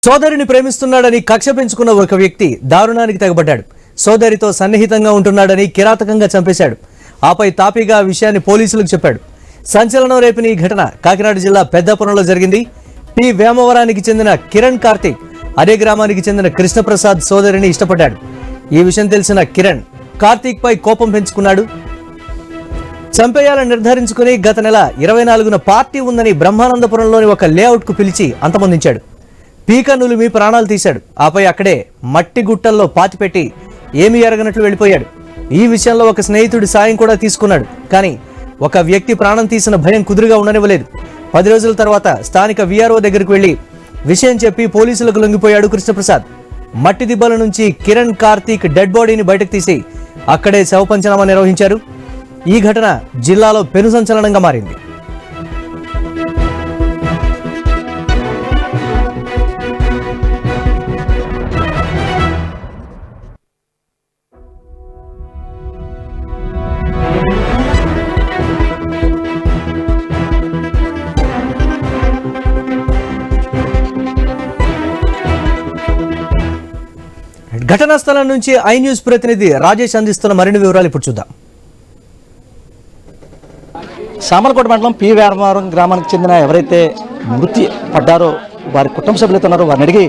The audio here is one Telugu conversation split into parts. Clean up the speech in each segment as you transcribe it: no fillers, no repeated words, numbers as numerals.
సోదరిని ప్రేమిస్తున్నాడని కక్ష పెంచుకున్న ఒక వ్యక్తి దారుణానికి తెగబడ్డాడు. సోదరితో సన్నిహితంగా ఉంటున్నాడని కిరాతకంగా చంపేశాడు. ఆపై తాపీగా ఆ విషయాన్ని పోలీసులకు చెప్పాడు. సంచలనం రేపిన ఈ ఘటన కాకినాడ జిల్లా పెద్దపురంలో జరిగింది. పి వేమవరానికి చెందిన కిరణ్ కార్తీక్ అదే గ్రామానికి చెందిన కృష్ణప్రసాద్ సోదరిని ఇష్టపడ్డాడు. ఈ విషయం తెలిసిన కిరణ్ కార్తీక్ పై కోపం పెంచుకున్నాడు. చంపేయాలని నిర్ధారించుకుని గత నెల 24న పార్టీ ఉందని బ్రహ్మానందపురంలోని ఒక లేఅవుట్ కు పిలిచి అంతమొందించాడు. పీకన్నులు మీ ప్రాణాలు తీశాడు. ఆపై అక్కడే మట్టి గుట్టల్లో పాతిపెట్టి ఏమీ ఎరగనట్లు వెళ్ళిపోయాడు. ఈ విషయంలో ఒక స్నేహితుడి సాయం కూడా తీసుకున్నాడు. కానీ ఒక వ్యక్తి ప్రాణం తీసిన భయం కుదురుగా ఉండనివ్వలేదు. 10 రోజుల తర్వాత స్థానిక వీఆర్ఓ దగ్గరికి వెళ్లి విషయం చెప్పి పోలీసులకు లొంగిపోయాడు కృష్ణప్రసాద్. మట్టి దిబ్బల నుంచి కిరణ్ కార్తీక్ డెడ్ బాడీని బయటకు తీసి అక్కడే శవ పంచనామా నిర్వహించారు. ఈ ఘటన జిల్లాలో పెను సంచలనంగా మారింది. ఘటనా స్థలం నుంచి ఐ న్యూస్ ప్రతినిధి రాజేష్ అందిస్తున్న మరిన్ని వివరాలు ఇప్పుడు చూద్దాం. సామర్లకోట మండలం పి వేమవరం గ్రామానికి చెందిన ఎవరైతే మృతి పడ్డారో వారి కుటుంబ సభ్యులతో ఉన్నారో వారిని అడిగి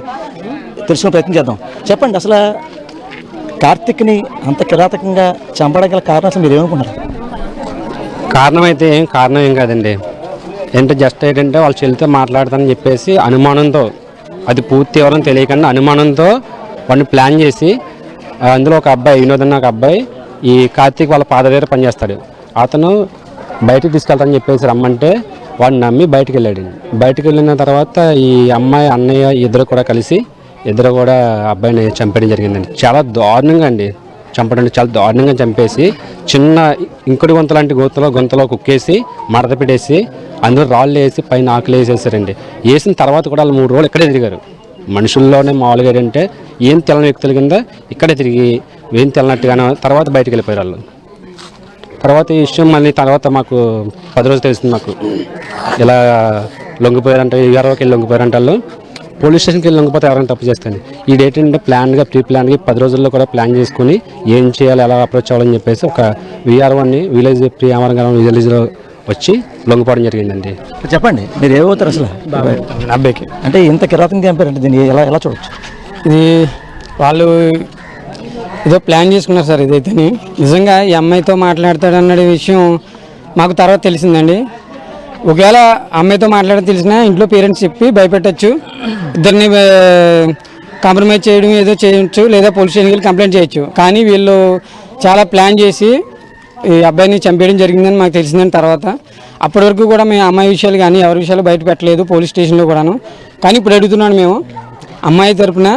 తెలుసుకునే ప్రయత్నం చేద్దాం. చెప్పండి, అసలు కార్తీక్ని అంత కిరాతకంగా చంపడం గల కారణం అసలు మీరు ఏమనుకున్నారు? కారణం ఏం కాదండి. జస్ట్ ఏంటంటే వాళ్ళ చెల్లితో మాట్లాడతానని చెప్పేసి అనుమానంతో, అది పూర్తి ఎవరని తెలియకుండా అనుమానంతో వాడిని ప్లాన్ చేసి, అందులో ఒక అబ్బాయి వినోద్ అన్న ఒక అబ్బాయి ఈ కార్తీక్ వాళ్ళ ఫాదర్ దగ్గర పనిచేస్తాడు. అతను బయటికి తీసుకెళ్తానని చెప్పేసి రమ్మంటే వాడిని నమ్మి బయటికి వెళ్ళాడు. బయటికి వెళ్ళిన తర్వాత ఈ అమ్మాయి అన్నయ్య ఇద్దరు కూడా అబ్బాయిని చంపేయడం జరిగిందండి. చాలా దారుణంగా అండి చంపడం, చాలా దారుణంగా చంపేసి చిన్న ఇంకుడు గుంత లాంటి గుంతలో కుక్కేసి మడత పెట్టేసి అందులో రాళ్ళు వేసి పైన ఆకులు వేసేసారండి. వేసిన తర్వాత కూడా వాళ్ళు 3 రోజులు ఇక్కడే తిరిగారు. మనుషుల్లోనే మామూలుగా ఏంటంటే ఏం తెల్లని వ్యక్తుల కింద ఇక్కడే తిరిగి ఏం తెల్లనట్టుగానే తర్వాత బయటకు వెళ్ళిపోయారు వాళ్ళు. తర్వాత ఈ విషయం మళ్ళీ తర్వాత మాకు 10 రోజులు తెలిసింది. మాకు ఇలా లొంగిపోయారంటే 20కి వెళ్ళి లొంగిపోయారంటే వాళ్ళు పోలీస్ స్టేషన్కి వెళ్ళి లొంగిపోతే ఎవరైనా తప్పు చేస్తాను. ఈ డేట్ ఏంటంటే ప్రీ ప్లాన్గా 10 రోజుల్లో కూడా ప్లాన్ చేసుకుని ఏం చేయాలి, ఎలా అప్రోచ్ అవ్వాలని చెప్పేసి ఒక వీఆర్ఓని విలేజ్ ప్రియావరం విలేజ్లో వచ్చి లొంగిపోవడం జరిగిందండి. చెప్పండి, మీరు ఏమవుతారు అసలు అబ్బాయికి? అంటే ఇంత కిరాతకంగా చంపారంటే దీన్ని ఎలా చూడవచ్చు? ఇది వాళ్ళు ఏదో ప్లాన్ చేసుకున్నారు సార్. ఇదైతే నిజంగా ఈ అమ్మాయితో మాట్లాడతాడన్న విషయం మాకు తర్వాత తెలిసిందండి. ఒకవేళ అమ్మాయితో మాట్లాడడం తెలిసినా ఇంట్లో పేరెంట్స్ చెప్పి భయపెట్టచ్చు, ఇద్దరిని కాంప్రమైజ్ చేయడం ఏదో చేయొచ్చు, లేదా పోలీస్ స్టేషన్కి వెళ్ళి కంప్లైంట్ చేయొచ్చు. కానీ వీళ్ళు చాలా ప్లాన్ చేసి ఈ అబ్బాయిని చంపేయడం జరిగిందని మాకు తెలిసిందని తర్వాత. అప్పటి వరకు కూడా మేము అమ్మాయి విషయాలు కానీ ఎవరి విషయాలు బయట పెట్టలేదు పోలీస్ స్టేషన్లో కూడాను. కానీ ఇప్పుడు అడుగుతున్నాను, మేము అమ్మాయి తరపున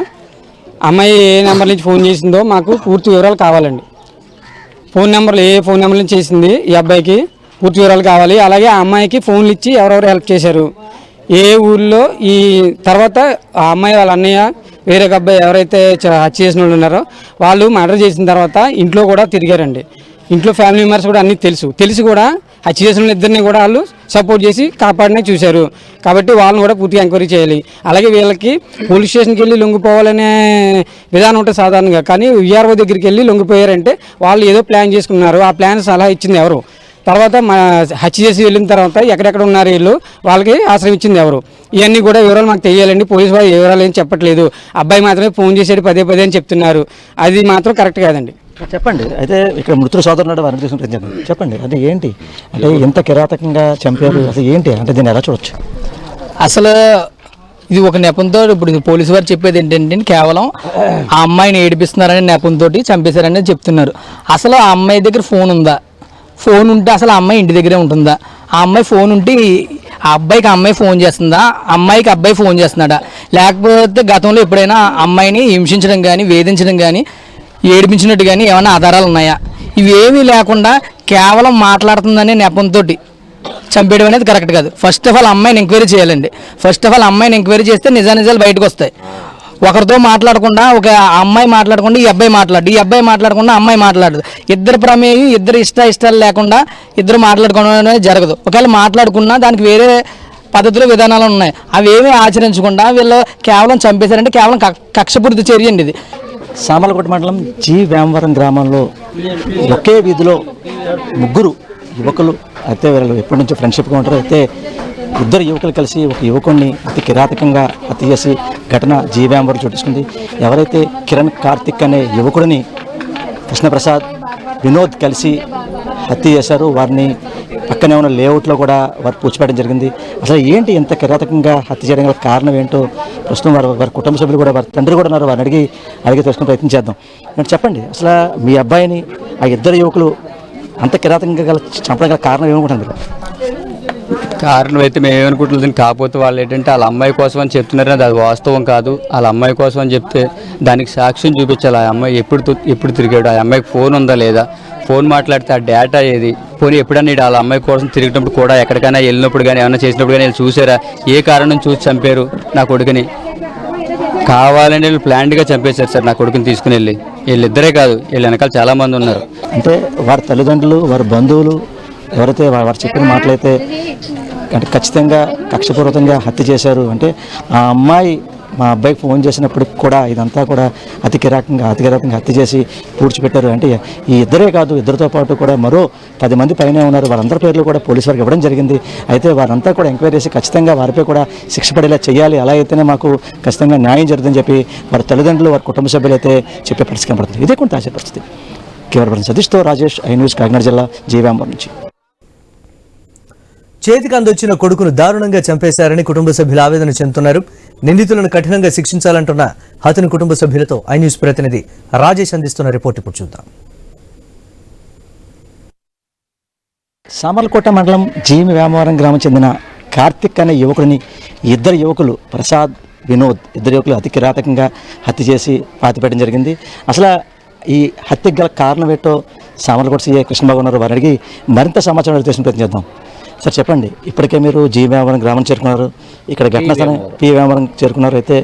అమ్మాయి ఏ నెంబర్ నుంచి ఫోన్ చేసిందో మాకు పూర్తి వివరాలు కావాలండి. ఏ ఫోన్ నెంబర్ నుంచి చేసింది ఈ అబ్బాయికి పూర్తి వివరాలు కావాలి. అలాగే ఆ అమ్మాయికి ఫోన్లు ఇచ్చి ఎవరెవరు హెల్ప్ చేశారు, ఏ ఊళ్ళో, ఈ తర్వాత ఆ అమ్మాయి వాళ్ళ అన్నయ్య వేరే ఒక అబ్బాయి ఎవరైతే హత్య చేసిన వాళ్ళు ఉన్నారో వాళ్ళు మర్డర్ చేసిన తర్వాత ఇంట్లో కూడా తిరిగారండి. ఇంట్లో ఫ్యామిలీ మెంబర్స్ కూడా అన్నీ తెలిసి కూడా హత్య చేసిన ఇద్దరిని కూడా వాళ్ళు సపోర్ట్ చేసి కాపాడనే చూశారు. కాబట్టి వాళ్ళని కూడా పూర్తిగా ఎంక్వైరీ చేయాలి. అలాగే వీళ్ళకి పోలీస్ స్టేషన్కి వెళ్ళి లొంగిపోవాలనే విధానం ఉంటుంది సాధారణంగా. కానీ వీఆర్ఓ దగ్గరికి వెళ్ళి లొంగిపోయారంటే వాళ్ళు ఏదో ప్లాన్ చేసుకున్నారు. ఆ ప్లాన్ సలహా ఇచ్చింది ఎవరు, తర్వాత హత్య చేసి వెళ్ళిన తర్వాత ఎక్కడెక్కడ ఉన్నారు వీళ్ళు, వాళ్ళకి ఆశ్రయం ఇచ్చింది ఎవరు, ఇవన్నీ కూడా వివరాలు మాకు తెలియాలండి. పోలీసు వాళ్ళు వివరాలు ఏం చెప్పట్లేదు. అబ్బాయి మాత్రమే ఫోన్ చేసేది పదే అని చెప్తున్నారు. అది మాత్రం కరెక్ట్ కాదండి. చెప్పండి, అయితే ఇక్కడ మృతుల సోదరుడు వారిని తీసుకుంటే చెప్పండి, అంటే ఏంటి, అంటే ఎంత కిరాతకంగా చంపారు, అసలు ఏంటి, అంటే దీన్ని ఎలా చూడొచ్చు? అసలు ఇది ఒక నెపంతో ఇప్పుడు పోలీసు వారు చెప్పేది ఏంటంటే కేవలం ఆ అమ్మాయిని ఏడిపిస్తున్నారనే నెపంతో చంపేశారని చెప్తున్నారు. అసలు ఆ అమ్మాయి దగ్గర ఫోన్ ఉందా? ఫోన్ ఉంటే అసలు ఆ అమ్మాయి ఇంటి దగ్గరే ఉంటుందా? ఆ అమ్మాయి ఫోన్ ఉంటే ఆ అబ్బాయికి అమ్మాయి ఫోన్ చేస్తుందా? అమ్మాయికి అబ్బాయి ఫోన్ చేస్తున్నాడా? లేకపోతే గతంలో ఎప్పుడైనా అమ్మాయిని హింసించడం కానీ వేధించడం కానీ ఏడిపించినట్టు కానీ ఏమైనా ఆధారాలు ఉన్నాయా? ఇవేమీ లేకుండా కేవలం మాట్లాడుతుందనే నెపంతో చంపేయడం అనేది కరెక్ట్ కాదు. ఫస్ట్ ఆఫ్ ఆల్ అమ్మాయిని ఎంక్వైరీ చేయాలండి. అమ్మాయిని ఎంక్వైరీ చేస్తే నిజాలు బయటకు వస్తాయి. ఒకరితో మాట్లాడకుండా ఒక అమ్మాయి మాట్లాడకుండా ఈ అబ్బాయి మాట్లాడకుండా అమ్మాయి మాట్లాడదు. ఇద్దరు ప్రమేయం, ఇద్దరు ఇష్టాలు లేకుండా ఇద్దరు మాట్లాడుకోవడం అనేది జరగదు. ఒకవేళ మాట్లాడుకున్నా దానికి వేరే పద్ధతులు విధానాలు ఉన్నాయి. అవి ఏమీ ఆచరించకుండా వీళ్ళు కేవలం చంపేశారంటే కేవలం కక్షపూరిత చర్య అండి ఇది. సామర్లకోట మండలం జి వేమవరం గ్రామంలో ఒకే వీధిలో ముగ్గురు యువకులు అయితే వీళ్ళు ఎప్పటి నుంచో ఫ్రెండ్షిప్గా ఉంటారు. అయితే ఇద్దరు యువకులు కలిసి ఒక యువకుడిని అతి కిరాతకంగా హత్య చేసి ఘటన జి వేమవరం చోటిస్తుంది. ఎవరైతే కిరణ్ కార్తిక్ అనే యువకుడిని కృష్ణప్రసాద్ వినోద్ కలిసి హత్య చేశారు, వారిని పక్కనే ఉన్న లేఅవుట్లో కూడా వారు పూడ్చిపెట్టడం జరిగింది. అసలు ఏంటి ఎంత కిరాతకంగా హత్య చేయడం గల కారణం ఏంటో ప్రస్తుతం వారి కుటుంబ సభ్యులు కూడా, వారి తండ్రి కూడా ఉన్నారు, వారిని అడిగి తెలుసుకునే ప్రయత్నం చేద్దాం. నేను చెప్పండి, అసలు మీ అబ్బాయిని ఆ ఇద్దరు యువకులు అంత కిరాతకంగా చంపడం గల కారణం ఏమనుకుంటున్నారు? కారణం అయితే మేము ఏమనుకుంటున్నాం, కాకపోతే వాళ్ళు ఏంటంటే వాళ్ళ అమ్మాయి కోసం అని చెప్తున్నారని అది వాస్తవం కాదు. వాళ్ళ అమ్మాయి కోసం అని చెప్తే దానికి సాక్ష్యం చూపించాలి. ఆ అమ్మాయి ఎప్పుడు తిరిగాడు, ఆ అమ్మాయికి ఫోన్ ఉందా లేదా, ఫోన్ మాట్లాడితే ఆ డేటా ఏది, పోనీ ఎప్పుడన్నా వాళ్ళ అమ్మాయి కోసం తిరిగినప్పుడు కూడా ఎక్కడికైనా వెళ్ళినప్పుడు కానీ ఏమైనా చేసినప్పుడు కానీ వీళ్ళు చూసారా, ఏ కారణం చూసి చంపారు నా కొడుకుని? కావాలని వీళ్ళు ప్లాన్డ్గా చంపేశారు సార్ నా కొడుకుని తీసుకుని వెళ్ళి. వీళ్ళిద్దరే కాదు, వీళ్ళ వెనకాల చాలామంది ఉన్నారు. అంటే వారి తల్లిదండ్రులు, వారి బంధువులు ఎవరైతే వారు చెప్పిన మాటలైతే అంటే ఖచ్చితంగా కక్షపూర్వకంగా హత్య చేశారు. అంటే ఆ అమ్మాయి మా అబ్బాయికి ఫోన్ చేసినప్పటికి కూడా ఇదంతా కూడా అతి కిరాకంగా హత్య చేసి పూడ్చిపెట్టారు. అంటే ఈ ఇద్దరే కాదు, ఇద్దరితో పాటు కూడా మరో 10 మంది పైనే ఉన్నారు. వారందరి పేర్లు కూడా పోలీసు వారికి ఇవ్వడం జరిగింది. అయితే వారంతా కూడా ఎంక్వైరీ చేసి ఖచ్చితంగా వారిపై కూడా శిక్ష పడేలా చేయాలి, అలా అయితేనే మాకు ఖచ్చితంగా న్యాయం జరుగుతుందని చెప్పి వారి తల్లిదండ్రులు, వారి కుటుంబ సభ్యులు అయితే చెప్పే పరిస్థితి కనబడుతుంది. ఇదే కొంత ఆశ పరిస్థితి. కేవలం సతీష్తో రాజేష్, ఐ న్యూస్, కాకినాడ జిల్లా జీవేంబరం నుంచి. చేతికి అందొచ్చిన కొడుకును దారుణంగా చంపేశారని కుటుంబ సభ్యులు ఆవేదన చెందుతున్నారు. నిందితులను కఠినంగా శిక్షించాలంటున్న అతని కుటుంబ సభ్యులతో ఐ న్యూస్ ప్రతినిధి రాజేష్ అందిస్తున్న రిపోర్ట్ ఇప్పుడు చూద్దాం. సామర్లకోట మండలం జి వేమవరం గ్రామం చెందిన కార్తిక్ అనే యువకుడిని ఇద్దరు యువకులు ప్రసాద్, వినోద్ ఇద్దరు యువకులు అతి కిరాతకంగా హత్య చేసి పాతిపెట్టడం జరిగింది. అసలు ఈ హత్యకు గల కారణం ఏంటో సామర్లకోట సిఐ కృష్ణబాబు ఉన్నారు, వారిని అడిగి మరింత సమాచారం తెలిసిన ప్రయత్నం చేద్దాం. సార్ చెప్పండి, ఇప్పటికే మీరు జి వేమవరం గ్రామం చేరుకున్నారు, ఇక్కడ ఘటనా స్థలం పి వేమవరం చేరుకున్నారు. అయితే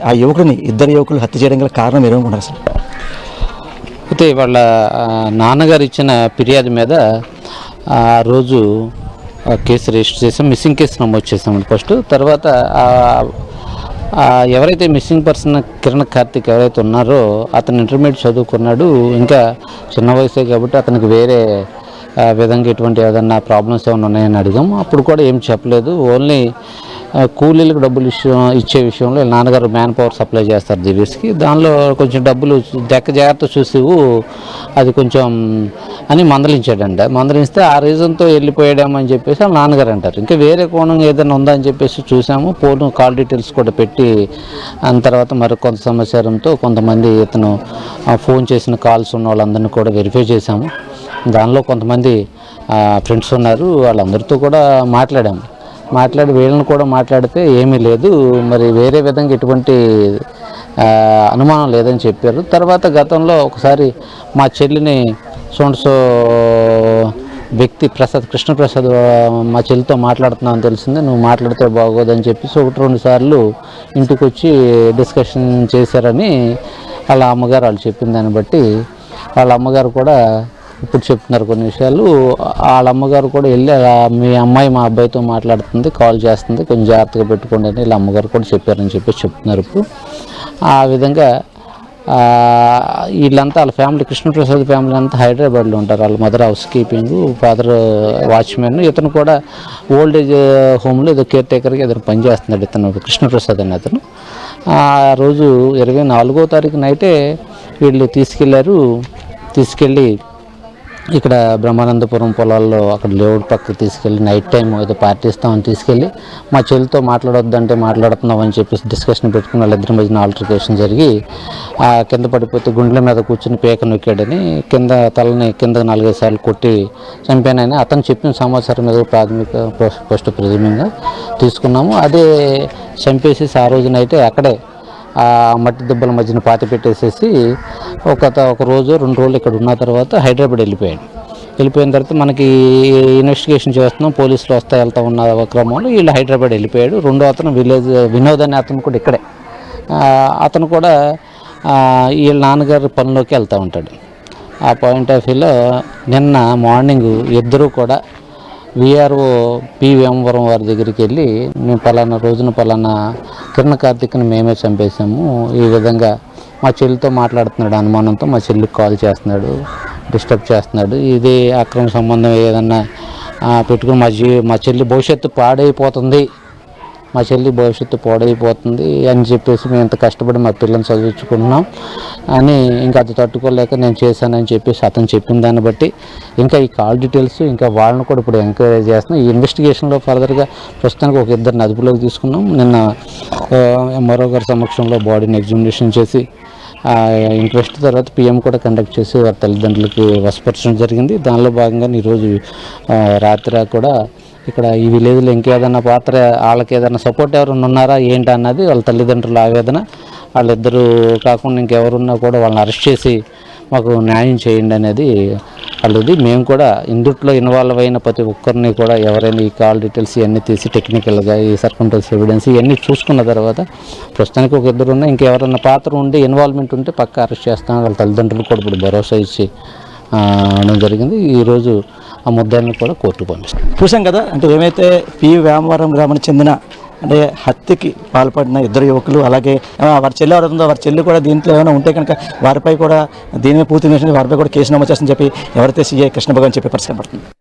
ఆ యువకుడిని ఇద్దరు యువకులు హత్య చేయడం గల కారణం ఏమనుకుంటారు సార్? అయితే వాళ్ళ నాన్నగారు ఇచ్చిన ఫిర్యాదు మీద ఆ రోజు కేసు రిజిస్టర్ చేసాం, మిస్సింగ్ కేసు నమోదు చేసాం ఫస్ట్. తర్వాత ఎవరైతే మిస్సింగ్ పర్సన్ కిరణ్ కార్తిక్ ఎవరైతే ఉన్నారో అతను ఇంటర్మీడియట్ చదువుకున్నాడు, ఇంకా చిన్న వయసే కాబట్టి అతనికి వేరే విధంగా ఎటువంటి ఏదన్నా ప్రాబ్లమ్స్ ఏమైనా ఉన్నాయని అడిగాము. అప్పుడు కూడా ఏం చెప్పలేదు. ఓన్లీ కూలీలకు డబ్బులు ఇచ్చే విషయంలో నాన్నగారు మ్యాన్ పవర్ సప్లై చేస్తారు జీవీఎస్కి, దానిలో కొంచెం డబ్బులు జాగ్రత్త చూసి అది కొంచెం అని మందలించాడంట. మందలిస్తే ఆ రీజన్తో వెళ్ళిపోయాడేమని చెప్పేసి వాళ్ళ నాన్నగారు అంటారు. ఇంకా వేరే కోణం ఏదైనా ఉందా అని చెప్పేసి చూసాము. ఫోన్ కాల్ డీటెయిల్స్ కూడా పెట్టి దాని తర్వాత మరి కొంత సమాచారంతో కొంతమంది ఇతను ఫోన్ చేసిన కాల్స్ ఉన్న వాళ్ళందరినీ కూడా వెరిఫై చేశాము. దానిలో కొంతమంది ఫ్రెండ్స్ ఉన్నారు, వాళ్ళందరితో కూడా మాట్లాడి వీళ్ళని కూడా మాట్లాడితే ఏమీ లేదు, మరి వేరే విధంగా ఎటువంటి అనుమానం లేదని చెప్పారు. తర్వాత గతంలో ఒకసారి మా చెల్లిని సోన్సో వ్యక్తి కృష్ణప్రసాద్ మా చెల్లితో మాట్లాడుతున్నామని తెలిసింది, నువ్వు మాట్లాడితే బాగోదని చెప్పేసి 1-2 సార్లు ఇంటికి వచ్చి డిస్కషన్ చేశారని వాళ్ళ అమ్మగారు వాళ్ళు చెప్పిన దాన్ని బట్టి వాళ్ళ అమ్మగారు కూడా ఇప్పుడు చెప్తున్నారు కొన్ని విషయాలు. వాళ్ళ అమ్మగారు కూడా వెళ్ళి మీ అమ్మాయి మా అబ్బాయితో మాట్లాడుతుంది, కాల్ చేస్తుంది, కొంచెం జాగ్రత్తగా పెట్టుకోండి అని వీళ్ళ అమ్మగారు కూడా చెప్పారని చెప్పేసి చెప్తున్నారు. ఇప్పుడు ఆ విధంగా వీళ్ళంతా వాళ్ళ ఫ్యామిలీ, కృష్ణప్రసాద్ ఫ్యామిలీ అంతా హైదరాబాద్లో ఉంటారు. వాళ్ళ mother housekeeping, father watchman, ఇతను కూడా ఓల్డ్ ఏజ్ హోమ్లో ఏదో కేర్ టేకర్గా ఏదైనా పనిచేస్తున్నాడు ఇతను కృష్ణప్రసాద్ అని అతను. ఆ రోజు 24వ తారీఖు నైటే వీళ్ళు తీసుకెళ్ళి ఇక్కడ బ్రహ్మానందపురం పొలాల్లో అక్కడ లేఅవుట్ పక్కకు తీసుకెళ్ళి నైట్ టైం ఏదో పార్టీ ఇస్తామని తీసుకెళ్ళి మా చెల్లితో మాట్లాడొద్దంటే మాట్లాడుతున్నాం అని చెప్పేసి డిస్కషన్ పెట్టుకుని వాళ్ళిద్దరి మధ్యన ఆల్టర్కేషన్ జరిగి కింద పడిపోతే గుండెల మీద కూర్చుని పేక నొక్కాడని తలని కింద 4-5 సార్లు కొట్టి చంపానని అతను చెప్పిన సమాచారం మీద ప్రాథమిక ఫస్ట్ ప్రథమంగా తీసుకున్నాము. అదే చంపేసి ఆ రోజునైతే అక్కడే ఆ మట్టి దెబ్బల మధ్యన పాతి పెట్టేసేసి ఒక రోజు 2 రోజులు ఇక్కడ ఉన్న తర్వాత హైదరాబాద్ వెళ్ళిపోయిన తర్వాత మనకి ఇన్వెస్టిగేషన్ చేస్తున్నాం, పోలీసులు వెళ్తా ఉన్న క్రమంలో వీళ్ళు హైదరాబాద్ వెళ్ళిపోయాడు. రెండో అతను వినోద్ అనే అతను కూడా ఇక్కడే, అతను కూడా వీళ్ళ నాన్నగారి పనిలోకి వెళ్తూ ఉంటాడు. ఆ పాయింట్ ఆఫ్ వ్యూలో నిన్న మార్నింగ్ ఇద్దరూ కూడా విఆర్ఓ పి వేమవరం వారి దగ్గరికి వెళ్ళి మేము పలానా రోజున పలానా కిరణ్ కార్తిక్ని మేమే చంపేశాము, ఈ విధంగా మా చెల్లితో మాట్లాడుతున్నాడు అనుమానంతో మా చెల్లికి కాల్ చేస్తున్నాడు, డిస్టర్బ్ చేస్తున్నాడు, ఇది అక్రమ సంబంధం ఏదన్నా పెట్టుకుని మా చెల్లి భవిష్యత్తు పాడైపోతుంది, మా చెల్లి భవిష్యత్తు పాడైపోతుంది అని చెప్పేసి మేము ఇంత కష్టపడి మా పిల్లల్ని చదివించుకుంటున్నాం అని ఇంకా అది తట్టుకోలేక నేను చేశానని చెప్పేసి అతను చెప్పిన దాన్ని బట్టి ఇంకా ఈ కాల్ డీటెయిల్స్ ఇంకా వాళ్ళని కూడా ఇప్పుడు ఎంక్వైరీ చేస్తున్నాం. ఈ ఇన్వెస్టిగేషన్లో ఫర్దర్గా ప్రస్తుతానికి ఒక ఇద్దరిని అదుపులోకి తీసుకున్నాం. నిన్న ఎంఆర్ఓ గారి సమక్షంలో బాడీని ఎగ్జామినేషన్ చేసి ఇంట్రెస్ట్ తర్వాత పిఎం కూడా కండక్ట్ చేసి వారి తల్లిదండ్రులకి వశపరచడం జరిగింది. దానిలో భాగంగా ఈరోజు రాత్రి కూడా ఇక్కడ ఈ విలేజ్లో ఇంకేదన్నా పాత్ర వాళ్ళకి ఏదైనా సపోర్ట్ ఎవరైనా ఉన్నారా ఏంటి అన్నది వాళ్ళ తల్లిదండ్రుల ఆవేదన. వాళ్ళిద్దరూ కాకుండా ఇంకెవరున్నా కూడా వాళ్ళని అరెస్ట్ చేసి మాకు న్యాయం చేయండి అనేది వాళ్ళది. మేము కూడా ఇందుట్లో ఇన్వాల్వ్ అయిన ప్రతి ఒక్కరిని కూడా ఎవరైనా ఈ కాల్ డీటెయిల్స్ ఇవన్నీ తీసి టెక్నికల్గా ఈ సర్కంటెన్స్ ఎవిడెన్స్ ఇవన్నీ చూసుకున్న తర్వాత ప్రస్తుతానికి ఒక ఇద్దరు ఉన్నా ఇంకెవరైనా పాత్ర ఉండి ఇన్వాల్వ్మెంట్ ఉంటే పక్కా అరెస్ట్ చేస్తాం. వాళ్ళ తల్లిదండ్రులు కూడా ఇప్పుడు భరోసా ఇచ్చి అనడం జరిగింది. ఈరోజు ఆ ముద్దాయిని కూడా కోర్టు పంపిస్తాం. చూసాం కదా, అంటే ఏమైతే పి వేమవరం గ్రామానికి చెందిన అంటే హత్యకి పాల్పడిన ఇద్దరు యువకులు, అలాగే వారి చెల్లి ఎవరైతుందో వారి చెల్లి కూడా దీంట్లో ఏమైనా ఉంటే కనుక వారిపై కూడా దీని మీద పూర్తి వారిపై కూడా కేసు నమోదు చేస్తుందని చెప్పి ఎవరైతే సిఐ కృష్ణ భగవాన్ చెప్పే పరిస్థితి పడుతుంది.